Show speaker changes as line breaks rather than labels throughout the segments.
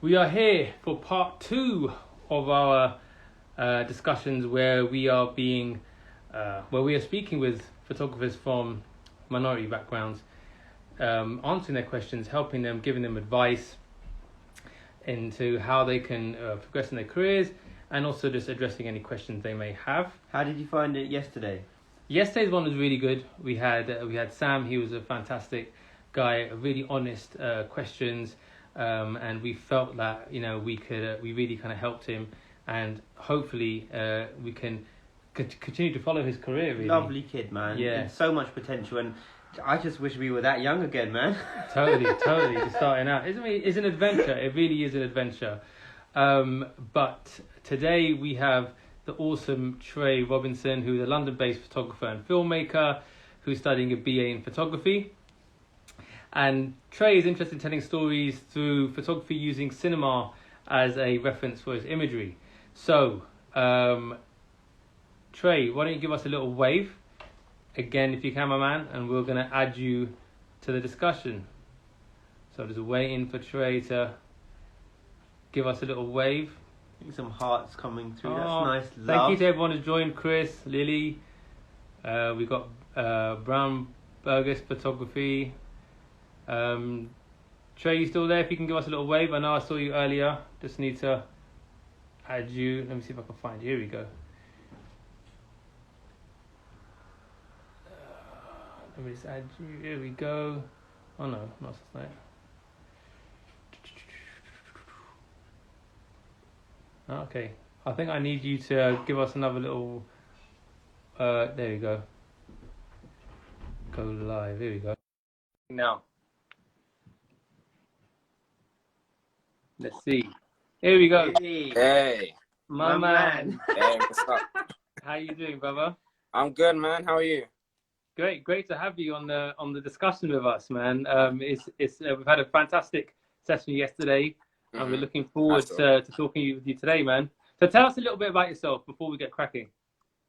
We are here for part two of our discussions where we are speaking with photographers from minority backgrounds, answering their questions, helping them, giving them advice into how they can progress in their careers, and also just addressing any questions they may have.
How did you find it yesterday?
Yesterday's one was really good. We had Sam. He was a fantastic guy, really honest questions. And we felt that we really kind of helped him, and hopefully we can continue to follow his career. Really.
Lovely kid, man.
Yeah,
so much potential, and I just wish we were that young again, man.
Totally. Just starting out, it's an adventure. It really is an adventure. But today we have the awesome Trey Robinson, who's a London-based photographer and filmmaker, who's studying a BA in photography. And Trey is interested in telling stories through photography using cinema as a reference for his imagery. So, Trey, why don't you give us a little wave, again, if you can, my man, and we're going to add you to the discussion. So just waiting for Trey to give us a little wave.
I think some hearts coming through. That's nice.
Thank you to everyone who's joined. Chris, Lily, we got Brown Burgess Photography. Trey, you still there? If you can give us a little wave. I know I saw you earlier. Just need to add you. Let me see if I can find you. Here we go. Let me just add you. Here we go. Oh no, not that. Okay. I think I need you to give us another little. There we go. Go live. Here we go. Now. Let's see. Here we go.
Hey.
My man.
Hey, what's up?
How you doing, brother?
I'm good, man. How are you?
Great to have you on the discussion with us, man. We've had a fantastic session yesterday, and we're looking forward to talking with you today, man. So tell us a little bit about yourself before we get cracking.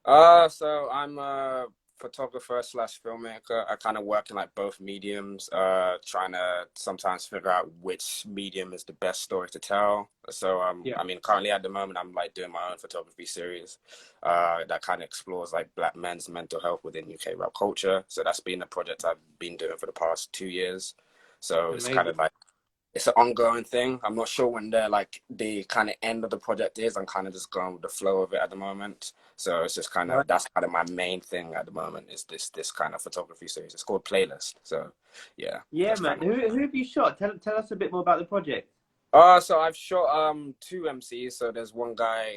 So I'm a photographer / filmmaker. I kind of work in like both mediums, trying to sometimes figure out which medium is the best story to tell. So I mean, currently at the moment I'm like doing my own photography series that kind of explores like Black men's mental health within UK rap culture. So that's been a project I've been doing for the past 2 years. So Amazing. It's kind of like it's an ongoing thing. I'm not sure when the kind of end of the project is. I'm kind of just going with the flow of it at the moment. So it's just kind of, that's kind of my main thing at the moment is this kind of photography series. It's called Playlist. So yeah.
Yeah, man. Who have you shot? Tell us a bit more about the project.
So I've shot 2 MCs. So there's one guy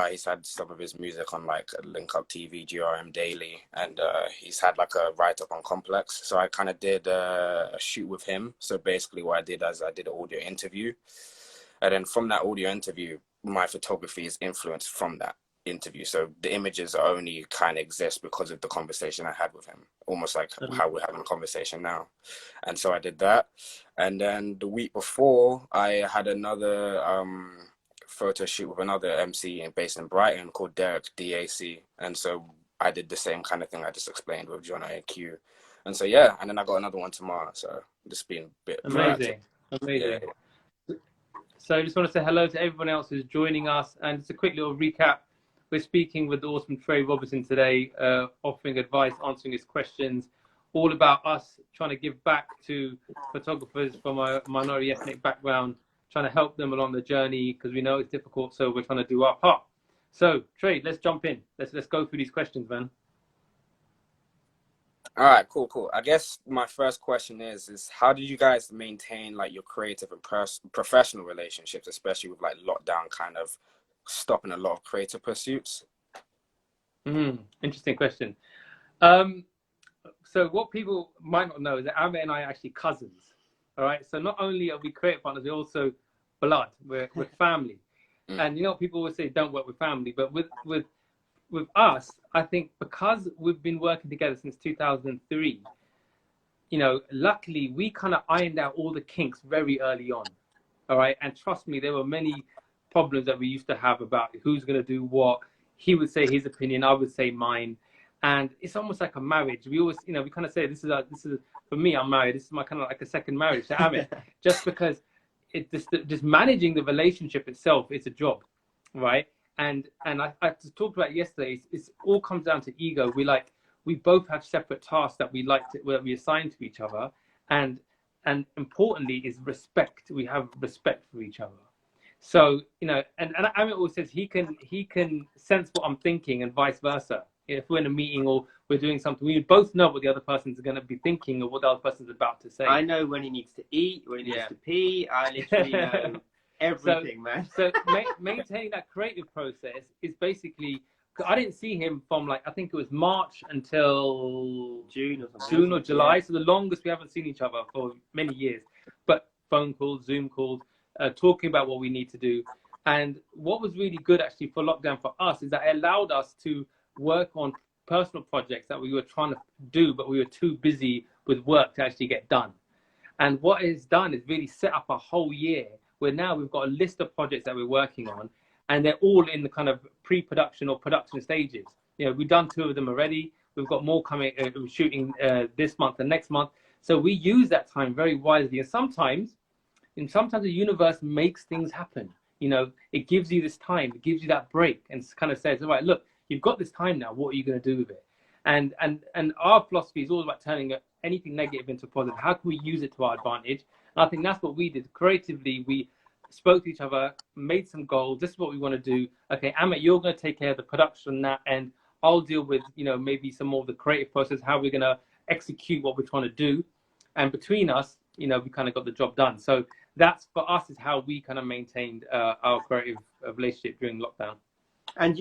he's had some of his music on like Link Up TV, GRM Daily, and he's had like a write-up on Complex. So I kind of did a shoot with him. So basically what I did is I did an audio interview. And then from that audio interview, my photography is influenced from that interview. So the images only kind of exist because of the conversation I had with him, almost like how we're having a conversation now. And so I did that. And then the week before, I had another photo shoot with another MC based in Brighton called Derek, DAC. And so I did the same kind of thing I just explained with John AQ. And so, yeah, and then I got another one tomorrow. So just being a bit
Amazing. Yeah. So I just want to say hello to everyone else who's joining us. And just a quick little recap. We're speaking with the awesome Trey Robinson today, offering advice, answering his questions, all about us trying to give back to photographers from a minority ethnic background, trying to help them along the journey because we know it's difficult, so we're trying to do our part. So, Trey, let's jump in. Let's go through these questions, man.
All right, cool. I guess my first question is how did you guys maintain like your creative and professional relationships, especially with like lockdown kind of stopping a lot of creative pursuits?
Interesting question. So what people might not know is that Ame and I are actually cousins. All right. So not only are we creative partners, we're also blood. We're family. And people always say don't work with family, but with us, I think because we've been working together since 2003, luckily we kind of ironed out all the kinks very early on. All right. And trust me, there were many problems that we used to have about who's going to do what. He would say his opinion, I would say mine. And it's almost like a marriage. We always, we kind of say this is for me, I'm married. This is my kind of like a second marriage to Amit, just because just managing the relationship itself is a job, right? And I talked about it yesterday. It's all comes down to ego. We both have separate tasks that we assign to each other, and importantly is respect. We have respect for each other. So and Amit always says he can sense what I'm thinking and vice versa. If we're in a meeting or we're doing something, we both know what the other person's going to be thinking or what the other person's about to say.
I know when he needs to eat, when he needs to pee. I literally know everything, man.
So maintaining that creative process is basically, I didn't see him from I think it was March until June or July. Yeah. So the longest we haven't seen each other for many years, but phone calls, Zoom calls, talking about what we need to do. And what was really good actually for lockdown for us is that it allowed us to work on personal projects that we were trying to do, but we were too busy with work to actually get done. And what it's done is really set up a whole year where now we've got a list of projects that we're working on, and they're all in the kind of pre-production or production stages. We've done 2 of them already. We've got more coming, shooting this month and next month. So we use that time very wisely. And sometimes the universe makes things happen. It gives you this time, it gives you that break, and kind of says, all right, look, you've got this time now. What are you going to do with it? And our philosophy is all about turning anything negative into positive. How can we use it to our advantage? And I think that's what we did. Creatively, we spoke to each other, made some goals. This is what we want to do. Okay, Amit, you're going to take care of the production that, and I'll deal with, maybe some more of the creative process, how we're going to execute what we're trying to do. And between us, we kind of got the job done. So that's, for us, is how we kind of maintained our creative relationship during lockdown.
And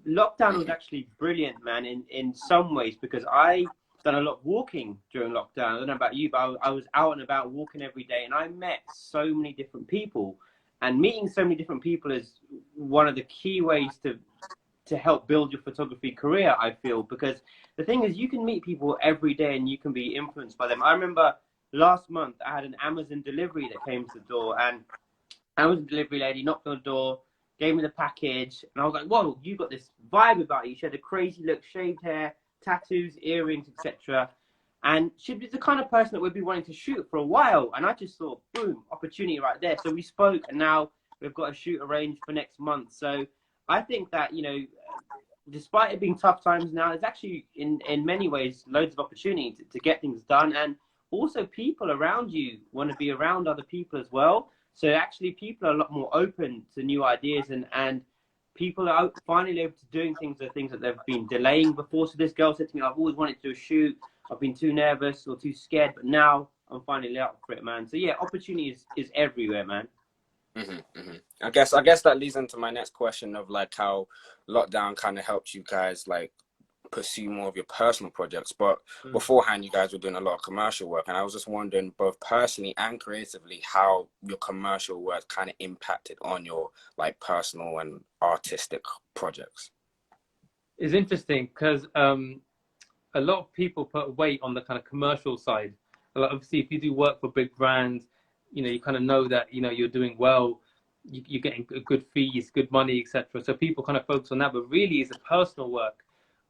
lockdown was actually brilliant, man, in some ways, because I done a lot of walking during lockdown. I don't know about you, but I was out and about walking every day, and I met so many different people. And meeting so many different people is one of the key ways to help build your photography career, I feel, because the thing is, you can meet people every day and you can be influenced by them. I remember last month I had an Amazon delivery that came to the door, and Amazon delivery lady knocked on the door, gave me the package, and I was like, whoa, you got this vibe about you. She had a crazy look, shaved hair, tattoos, earrings, etc. And she'd be the kind of person that we'd be wanting to shoot for a while. And I just thought, boom, opportunity right there. So we spoke, and now we've got a shoot arranged for next month. So I think that, despite it being tough times now, there's actually, in many ways, loads of opportunity to get things done. And also people around you want to be around other people as well. So actually people are a lot more open to new ideas, and people are finally able to doing things that they've been delaying before. So this girl said to me, I've always wanted to do a shoot. I've been too nervous or too scared, but now I'm finally up for it, man. So yeah, opportunity is everywhere, man.
I guess that leads into my next question of how lockdown kind of helped you guys pursue more of your personal projects, but beforehand you guys were doing a lot of commercial work, and I was just wondering, both personally and creatively, how your commercial work kind of impacted on your personal and artistic projects.
It's interesting because a lot of people put weight on the kind of commercial side. Obviously, if you do work for big brands, you kind of know that you're doing well, you're getting good fees, good money, etc. So people kind of focus on that, but really it's a personal work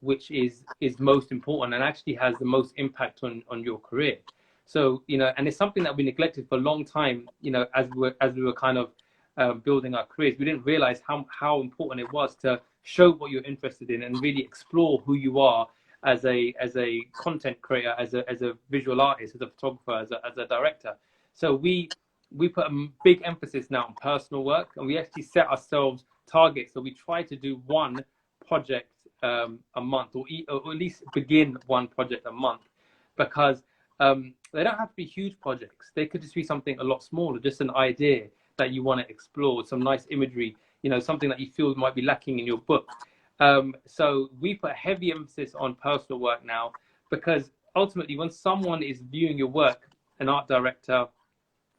which is most important and actually has the most impact on your career. So and it's something that we neglected for a long time. As we were kind of building our careers, we didn't realize how important it was to show what you're interested in and really explore who you are as a content creator, as a visual artist, as a photographer, as a director. So we put a big emphasis now on personal work, and we actually set ourselves targets. So we try to do one project a month, or at least begin one project a month, because they don't have to be huge projects. They could just be something a lot smaller, just an idea that you want to explore, some nice imagery, something that you feel might be lacking in your book. So we put a heavy emphasis on personal work now, because ultimately when someone is viewing your work, an art director,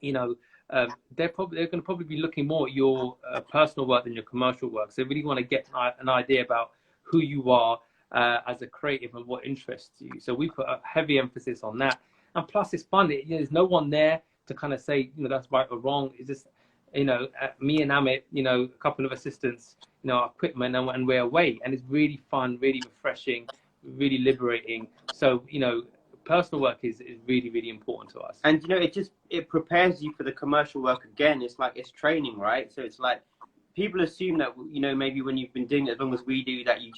they're going to probably be looking more at your personal work than your commercial work. So they really want to get an idea about who you are as a creative and what interests you. So we put a heavy emphasis on that. And plus it's fun. There's no one there to kind of say, that's right or wrong. It's just, me and Amit, a couple of assistants, our equipment, and we're away. And it's really fun, really refreshing, really liberating. So, you know, personal work is really, really important to us.
And, you know, it prepares you for the commercial work again. It's like, it's training, right? So it's like, people assume that, you know, maybe when you've been doing it as long as we do, that you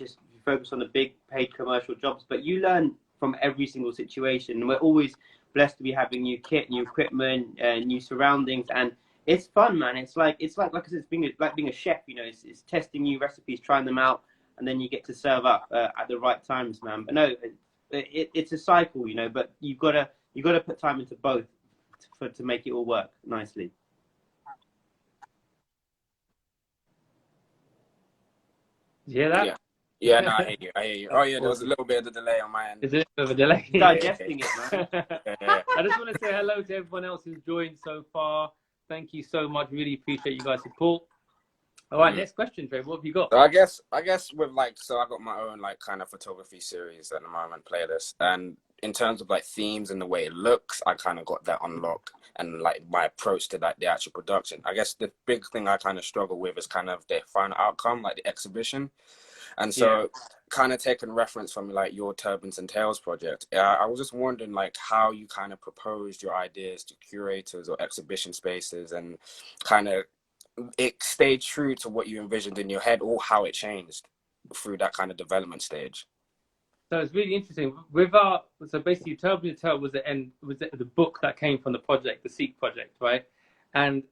focus on the big paid commercial jobs, but you learn from every single situation. And we're always blessed to be having new kit, new equipment, new surroundings, and it's fun, man. It's like I said, it's being a chef. You know, it's testing new recipes, trying them out, and then you get to serve up at the right times, man. But no, it's a cycle, you know. But you gotta put time into both to make it all work nicely.
You hear that?
Yeah, no, I hear you. Oh yeah, there was a little bit of a delay on my end.
Is it a bit of a delay?
Digesting it, man.
I just want to say hello to everyone else who's joined so far. Thank you so much. Really appreciate you guys' support. All right, next question, Trey. What have you got?
So I guess with like, so I got my own like kind of photography series at the moment, playlist, and in terms of like themes and the way it looks, I kind of got that unlocked, and like my approach to like the actual production. I guess the big thing I kind of struggle with is kind of the final outcome, like the exhibition. And so kind of taking reference from like your Turbans and Tales project, I was just wondering like how you kind of proposed your ideas to curators or exhibition spaces, and kind of it stayed true to what you envisioned in your head, or how it changed through that kind of development stage.
So it's really interesting. So basically Turbans and Tales was the book that came from the project, the Seek project, right? And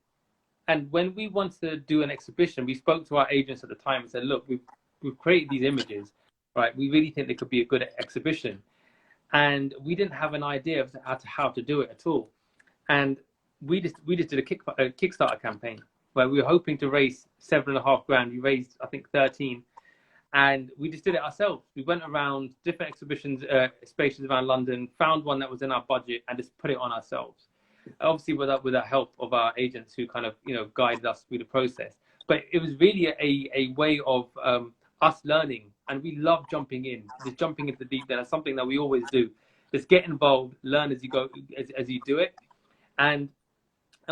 when we wanted to do an exhibition, we spoke to our agents at the time and said, look, we've created these images, right? We really think they could be a good exhibition. And we didn't have an idea of how to do it at all. And we just did a Kickstarter campaign where we were hoping to raise $7.5 grand. We raised, I think, 13. And we just did it ourselves. We went around different exhibitions, spaces around London, found one that was in our budget, and just put it on ourselves. Obviously, with the help of our agents who kind of, you know, guided us through the process. But it was really a way of us learning, and we love jumping into the deep end. That's something that we always do. Just get involved, learn as you go, as you do it, and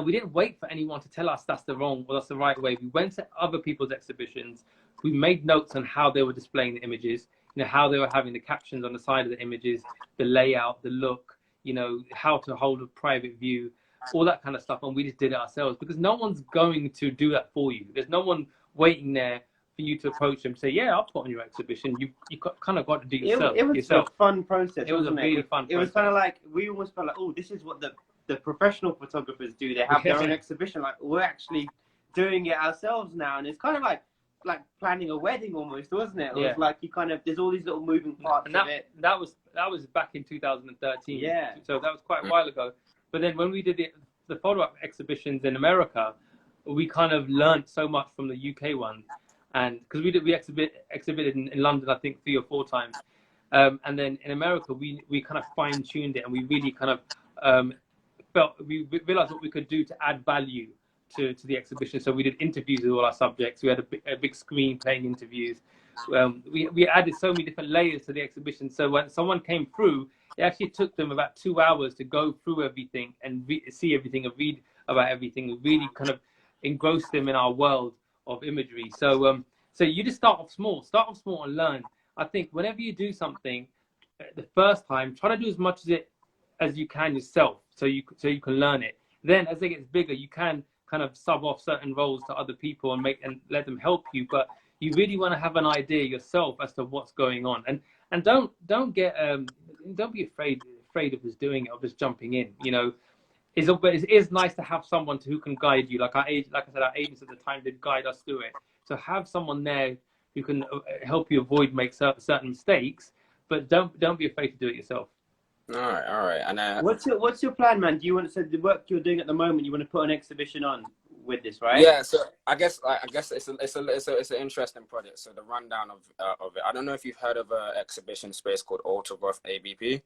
we didn't wait for anyone to tell us that's the wrong or that's the right way. We went to other people's exhibitions. We made notes on how they were displaying the images, you know, how they were having the captions on the side of the images, the layout, the look, you know, how to hold a private view, all that kind of stuff. And we just did it ourselves, because no one's going to do that for you. There's no one waiting there for you to approach them and say, yeah, I'll put on your exhibition. You kind of got to do it yourself.
It was a fun process.
It was a really fun process.
It was kind of like, we almost felt like, oh, this is what the professional photographers do. They have their own exhibition. Like, we're actually doing it ourselves now. And it's kind of like planning a wedding almost, wasn't it? It was like, you kind of, there's all these little moving parts of it.
That was back in 2013.
Yeah.
So that was quite a while ago. But then when we did the follow-up exhibitions in America, we kind of learned so much from the UK ones. And because we exhibited in London, I think 3 or 4 times. And then in America, we kind of fine-tuned it, and we really kind of we realized what we could do to add value to the exhibition. So we did interviews with all our subjects. We had a big screen playing interviews. We added so many different layers to the exhibition. So when someone came through, it actually took them about 2 hours to go through everything and see everything and read about everything, and really kind of engross them in our world of imagery. So you just start off small and learn. I think whenever you do something the first time, try to do as much as you can yourself, so you can learn it. Then as it gets bigger, you can kind of sub off certain roles to other people and let them help you. But you really want to have an idea yourself as to what's going on, and don't be afraid of just doing it or just jumping in. You know, it is nice to have someone who can guide you. Like I said, our agents at the time did guide us through it. So have someone there who can help you avoid make certain mistakes, but don't be afraid to do it yourself.
All right. And
what's your plan, man? Do you want to say the work you're doing at the moment? You want to put an exhibition on with this, right?
Yeah. So I guess it's an interesting project. So the rundown of it. I don't know if you've heard of an exhibition space called Autograph ABP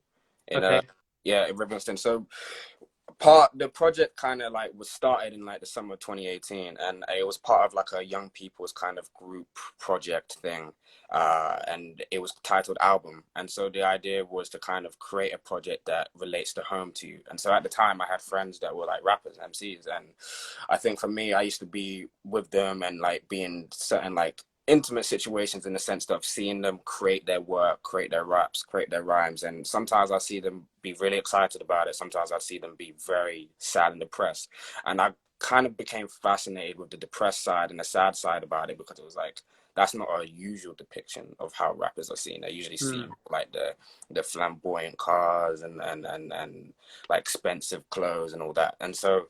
in in Livingston. So the project kind of like was started in like the summer of 2018, and it was part of like a young people's kind of group project thing, and it was titled Album. And so the idea was to kind of create a project that relates to home to you. And so at the time I had friends that were like rappers, MCs, and I think for me, I used to be with them and like being certain like intimate situations in the sense of seeing them create their work, create their raps, create their rhymes. And sometimes I see them be really excited about it. Sometimes I see them be very sad and depressed. And I kind of became fascinated with the depressed side and the sad side about it, because it was like, that's not a usual depiction of how rappers are seen. They usually see like the flamboyant cars and like expensive clothes and all that. And so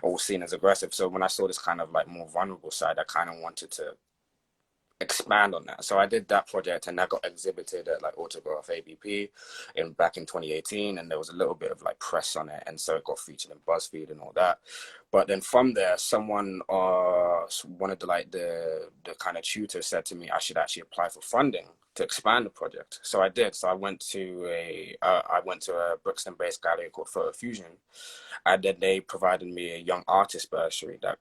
all seen as aggressive. So when I saw this kind of like more vulnerable side, I kind of wanted to expand on that. So I did that project, and that got exhibited at like Autograph ABP back in 2018, and there was a little bit of like press on it, and so it got featured in BuzzFeed and all that. But then from there, someone one of the kind of tutors said to me I should actually apply for funding to expand the project. So I did. So I went to a Brixton-based gallery called Photo Fusion, and then they provided me a young artist bursary that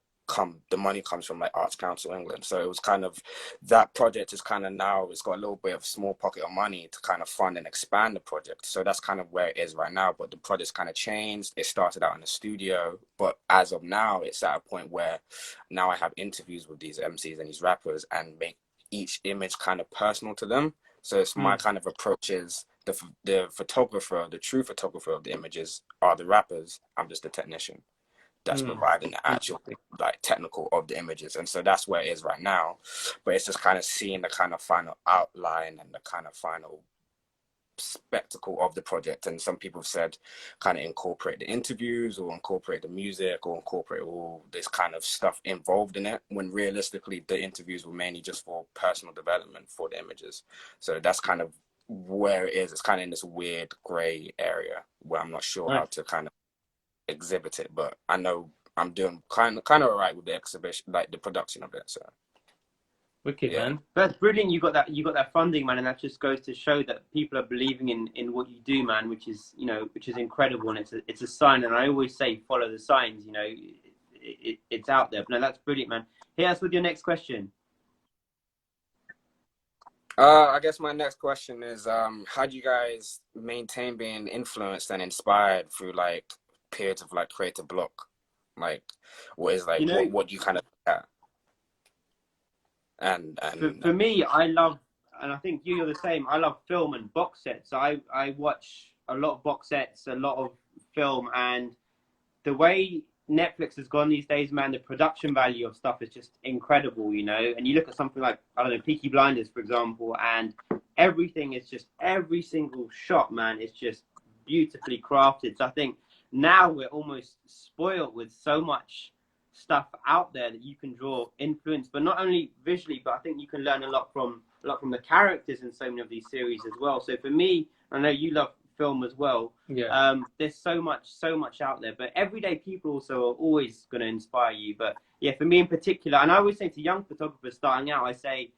the money comes from like Arts Council England. So it was kind of, that project is kind of now, it's got a little bit of small pocket of money to kind of fund and expand the project. So that's kind of where it is right now. But the project's kind of changed. It started out in the studio, but as of now, it's at a point where now I have interviews with these MCs and these rappers and make each image kind of personal to them. So it's my kind of approach is the photographer, the true photographer of the images are the rappers. I'm just a technician that's providing the actual like technical of the images. And so that's where it is right now. But it's just kind of seeing the kind of final outline and the kind of final spectacle of the project. And some people have said kind of incorporate the interviews or incorporate the music or incorporate all this kind of stuff involved in it, when realistically the interviews were mainly just for personal development for the images. So that's kind of where it is. It's kind of in this weird gray area where I'm not sure how to kind of exhibit it, but I know I'm doing kind of all right with the exhibition, like the production of it. So
wicked, man.
That's brilliant. You got that funding, man, and that just goes to show that people are believing in what you do, man, which is incredible, and it's a sign. And I always say follow the signs. It's out there. But no, that's brilliant, man. Hit us with your next question.
I guess my next question is, how do you guys maintain being influenced and inspired through like periods of like creative block? Like what is like what do you kind of look at? And
for me, I love, and I think you're the same, I love film and box sets. So I watch a lot of box sets, a lot of film, and the way Netflix has gone these days, man, the production value of stuff is just incredible, and you look at something like, I don't know, Peaky Blinders, for example, and everything is just, every single shot, man, is just beautifully crafted. So I think now we're almost spoiled with so much stuff out there that you can draw influence, but not only visually, but I think you can learn a lot from the characters in so many of these series as well. So for me, I know you love film as well.
Yeah.
There's so much out there, but everyday people also are always going to inspire you. But yeah, for me in particular, and I always say to young photographers starting out, I say,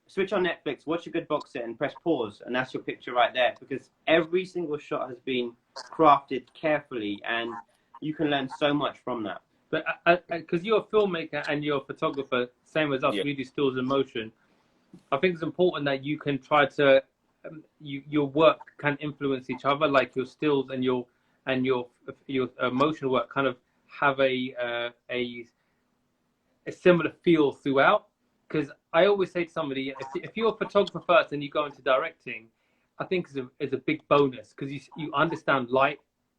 switch on Netflix, watch a good box set and press pause, and that's your picture right there, because every single shot has been crafted carefully and you can learn so much from that.
But because you're a filmmaker and you're a photographer, same as us, we do stills and motion. I think it's important that you can try to, your work can influence each other, like your stills and your motion work kind of have a similar feel throughout. Because I always say to somebody, if you're a photographer first and you go into directing, I think is a big bonus, because you understand light,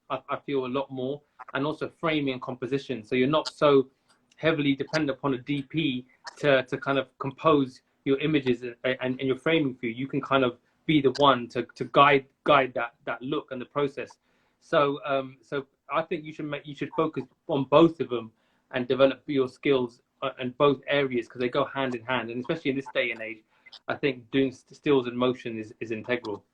I feel, a lot more, and also framing and composition. So you're not so heavily dependent upon a DP to kind of compose your images and your framing for you. You can kind of be the one to guide that look and the process. So I think you should focus on both of them and develop your skills in both areas, because they go hand in hand. And especially in this day and age, I think doing stills and motion is integral.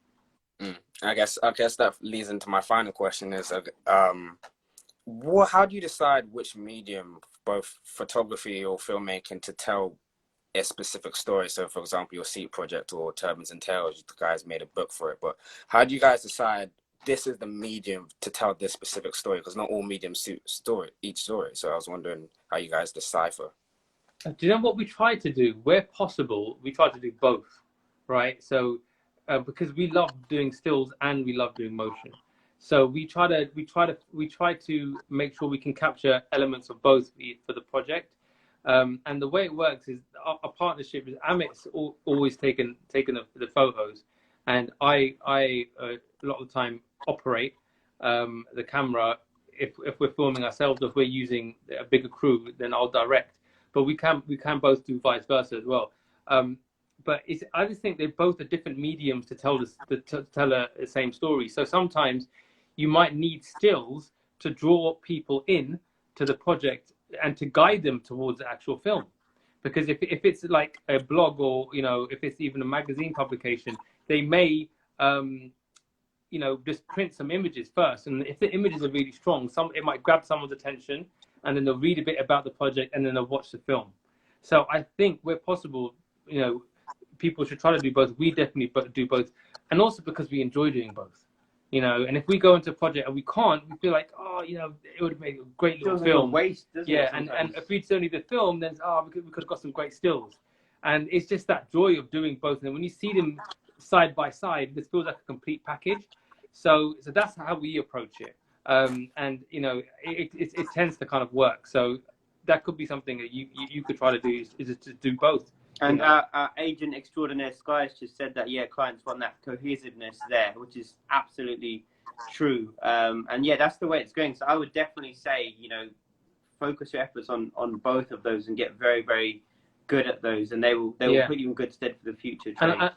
I guess that leads into my final question is, how do you decide which medium, both photography or filmmaking, to tell a specific story? So for example, your Seat project or Turbans and Tales, the guys made a book for it, but how do you guys decide this is the medium to tell this specific story? Because not all mediums suit each story. So I was wondering how you guys decipher.
Do you know what we try to do? Where possible, we try to do both, right? So because we love doing stills and we love doing motion, so we try to make sure we can capture elements of both for the project. And the way it works is a partnership is Amit's always taken the photos, and I a lot of the time operate the camera. If we're filming ourselves, if we're using a bigger crew, then I'll direct. But we can both do vice versa as well. But I just think they both are different mediums to tell the same story. So sometimes you might need stills to draw people in to the project and to guide them towards the actual film. Because if it's like a blog, or if it's even a magazine publication, they may just print some images first, and if the images are really strong, it might grab someone's attention, and then they'll read a bit about the project, and then they'll watch the film. So I think where possible, people should try to do both. We definitely do both, and also because we enjoy doing both. And if we go into a project and we can't, we feel like, it would have made a great little film.
Like a waste, doesn't it,
and if we'd only the film, then we could have got some great stills. And it's just that joy of doing both. And when you see them side by side, this feels like a complete package. So that's how we approach it. It tends to kind of work. So that could be something that you could try to do, is to do both.
And our agent extraordinaire Sky has just said that, clients want that cohesiveness there, which is absolutely true. And that's the way it's going. So I would definitely say, focus your efforts on both of those and get very, very good at those, and they will put you in good stead for the future.
And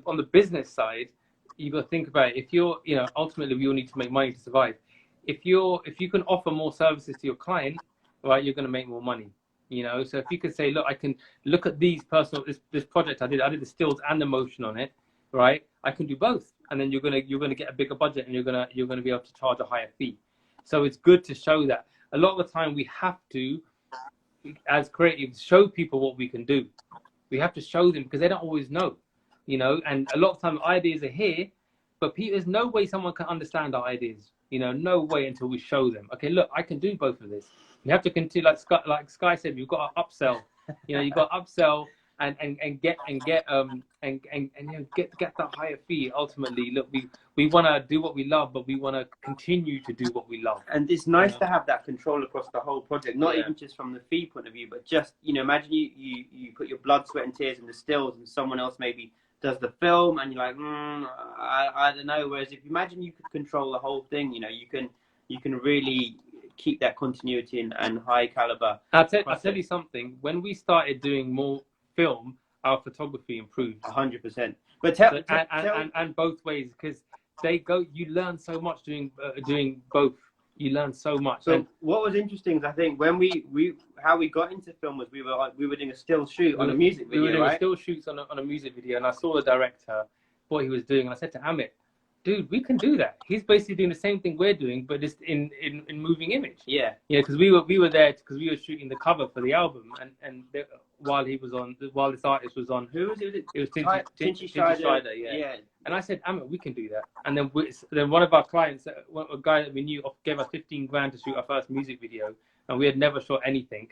on the business side, you got to think about it. If you're, ultimately we all need to make money to survive. If you can offer more services to your client, right, you're going to make more money. So if you could say, look, I can look at this project I did the stills and the motion on it, right? I can do both, and then you're gonna get a bigger budget, and you're gonna be able to charge a higher fee. So it's good to show that. A lot of the time we have to, as creatives, show people what we can do. We have to show them, because they don't always know, and a lot of time ideas are here, but there's no way someone can understand our ideas. No way until we show them. Okay, look, I can do both of this. You have to continue, like Sky said, you've got to upsell. You've got to upsell and get that higher fee. Ultimately, look, we want to do what we love, but we want to continue to do what we love.
And it's nice to have that control across the whole project, not even just from the fee point of view, but just imagine you put your blood, sweat, and tears in the stills, and someone else maybe does the film, and you're like, I don't know. Whereas if you imagine you could control the whole thing, you can really keep that continuity and high caliber.
I'll tell you something. When we started doing more film, our photography improved
100%. But
and both ways, because you learn so much doing both. You learn so much.
So what was interesting is, I think when how we got into film was we were doing a still shoot on a music video.
We were doing still shoots on a music video, and I saw the director, what he was doing, and I said to Amit, dude, we can do that. He's basically doing the same thing we're doing, but just in moving image.
Yeah.
Because we were there because we were shooting the cover for the album, and while this artist was on, who was it? It was Tinchi Strider. Yeah. And I said, Amit, we can do that. And then one of our clients, a guy that we knew, gave us 15 grand to shoot our first music video, and we had never shot anything,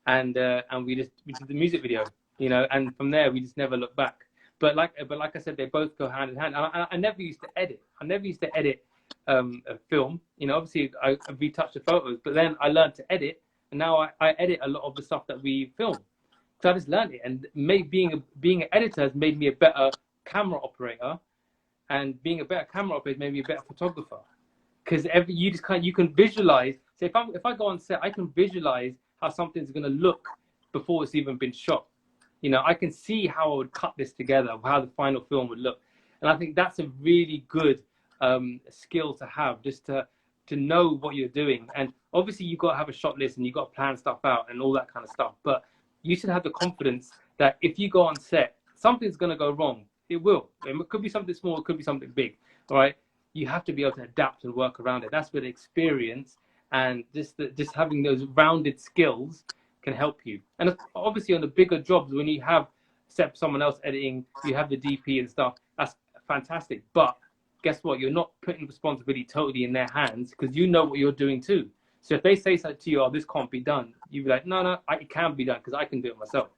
and we did the music video, and from there we just never looked back. But like I said, they both go hand in hand. And I never used to edit. A film. Obviously I retouched the photos, but then I learned to edit, and now I edit a lot of the stuff that we film. So I just learned it, and being an editor has made me a better camera operator, and being a better camera operator made me a better photographer. Because you can visualize. So if I go on set, I can visualize how something's going to look before it's even been shot. I can see how I would cut this together, how the final film would look. And I think that's a really good skill to have, just to know what you're doing. And obviously you've got to have a shot list, and you've got to plan stuff out and all that kind of stuff. But you should have the confidence that if you go on set, something's going to go wrong. It will. It could be something small, it could be something big, all right? You have to be able to adapt and work around it. That's where the experience and just having those rounded skills can help you. And obviously on the bigger jobs, when you have someone else editing, you have the DP and stuff, that's fantastic. But guess what? You're not putting responsibility totally in their hands, because you know what you're doing too. So if they say something to you, oh, this can't be done, you'd be like, no, it can be done, because I can do it myself.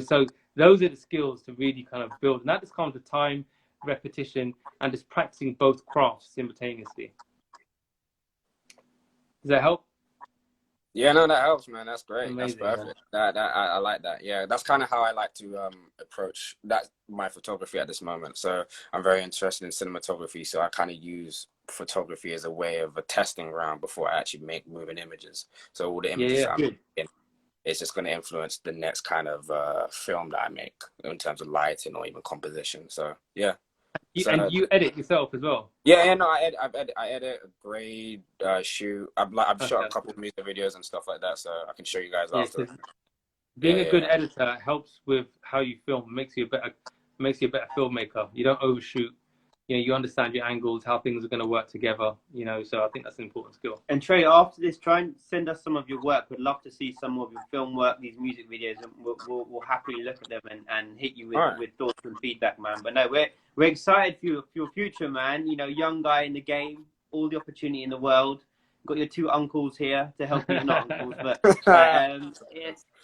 So those are the skills to really kind of build. And that just comes with time, repetition, and just practicing both crafts simultaneously. Does that help?
Yeah, no, that helps, man. That's great.
Amazing,
That's perfect. I like that. Yeah, that's kind of how I like to approach that my photography at this moment. So I'm very interested in cinematography. So I kind of use photography as a way of a testing ground before I actually make moving images. So all the images I'm making, it's just going to influence the next kind of film that I make in terms of lighting or even composition. So yeah.
And you edit yourself as well?
Yeah, no, I edit, grade, shoot. I've shot a couple
good.
of music videos and stuff like that, so I can show you guys
Yeah,
after.
being a good editor helps with how you film. Makes you a better filmmaker. You don't overshoot. You know, you understand your angles, how things are going to work together. You know, so I think that's an important skill.
And Trey, after this, try and send us some of your work. We'd love to see some of your film work, these music videos, and we'll happily look at them and hit you with thoughts and feedback, man. But no, we're excited for your future, man. You know, young guy in the game, all the opportunity in the world. Got your two uncles here to help you, not uncles, but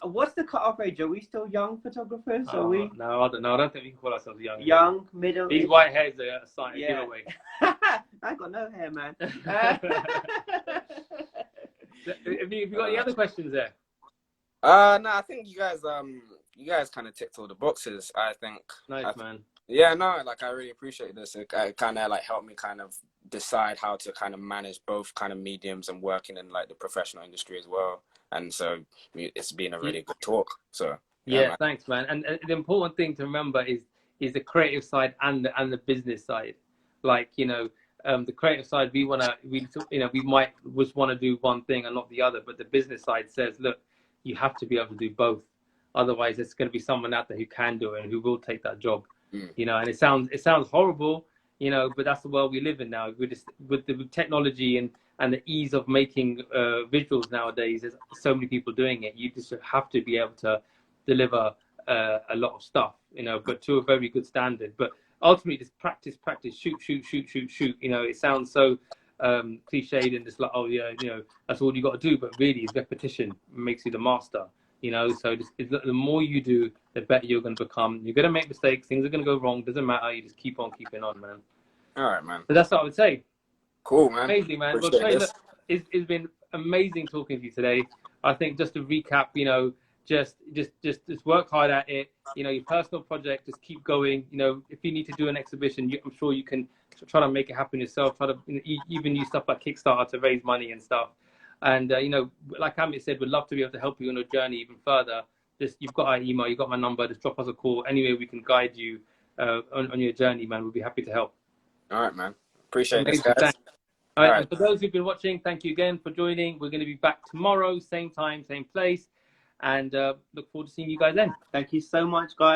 what's the cut-off age? Are we still young photographers? Are we?
No, I don't know. I don't think we can call ourselves young.
Young, middle.
These white hairs are a sign of giveaway.
I got no hair, man.
Have you got any other questions there?
No, I think you guys kind of ticked all the boxes. I think.
Nice, man.
Yeah, no, like I really appreciate this. It kind of like helped me kind of decide how to kind of manage both kind of mediums and working in like the professional industry as well. And so it's been a really good talk. So
yeah, thanks, man. And the important thing to remember is the creative side and the business side. Like, you know, the creative side, we might just want to do one thing and not the other, but the business side says, look, you have to be able to do both. Otherwise, there's going to be someone out there who can do it and who will take that job. You know, and it sounds horrible, you know, but that's the world we live in now. With technology and the ease of making visuals nowadays, there's so many people doing it. You just have to be able to deliver a lot of stuff, you know, but to a very good standard. But ultimately, just practice, shoot. You know, it sounds so cliched and just like, oh yeah, you know, that's all you got to do. But really, repetition makes you the master. You know, so the more you do, the better you're going to become. You're going to make mistakes. Things are going to go wrong. Doesn't matter. You just keep on keeping on, man.
All right, man.
So that's what I would say.
Cool, man.
Amazing, man. Well, Trey, look, it's been amazing talking to you today. I think just to recap, you know, just work hard at it. You know, your personal project, just keep going. You know, if you need to do an exhibition, I'm sure you can try to make it happen yourself. Try to even use stuff like Kickstarter to raise money and stuff. And, you know, like Amit said, we'd love to be able to help you on your journey even further. You've got our email, you've got my number, just drop us a call. Anyway, we can guide you on your journey, man. We'll be happy to help.
All right, man. Appreciate it, guys.
All right. And for those who've been watching, thank you again for joining. We're going to be back tomorrow, same time, same place. And look forward to seeing you guys then.
Thank you so much, guys.